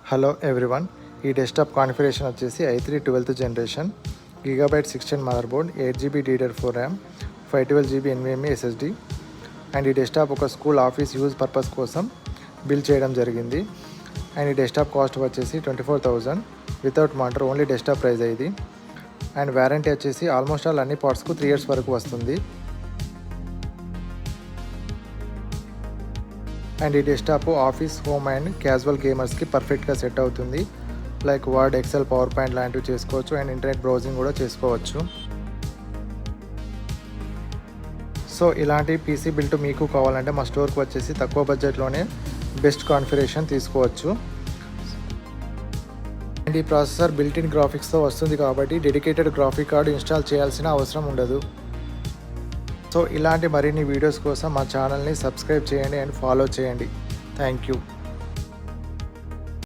Hello everyone, ఈ desktop configuration వచ్చేసి i3 12th generation GB 16 motherboard, 8GB DDR4 RAM, 512GB NVMe SSD. And ఈ desktop ఒక school office use purpose కోసం build చేయడం జరిగింది. And ఈ డెస్క్టాప్ కాస్ట్ వచ్చేసి 24,000 without monitor, only desktop price ఇది. అండ్ వారంటీ వచ్చేసి ఆల్మోస్ట్ ఆల్ అన్ని పార్ట్స్కు 3 years వరకు వస్తుంది. అండ్ ఈ desktop office, home and casual గేమర్స్కి పర్ఫెక్ట్గా సెట్ అవుతుంది. Like word, excel, power point లాంటివి చేసుకోవచ్చు అండ్ ఇంటర్నెట్ బ్రౌజింగ్ కూడా చేసుకోవచ్చు. సో ఇలాంటి పీసీ బిల్ట్ మీకు కావాలంటే మా స్టోర్కి వచ్చేసి తక్కువ బడ్జెట్లోనే బెస్ట్ కాన్ఫిగరేషన్ తీసుకోవచ్చు. అండ్ ఈ ప్రాసెసర్ బిల్ట్ ఇన్ గ్రాఫిక్స్తో వస్తుంది కాబట్టి డెడికేటెడ్ గ్రాఫిక్ కార్డు ఇన్స్టాల్ చేయాల్సిన అవసరం ఉండదు. సో ఇలాంటి మరిన్ని వీడియోస్ కోసం మా ఛానల్ని సబ్స్క్రైబ్ చేయండి అండ్ ఫాలో చేయండి. Thank you.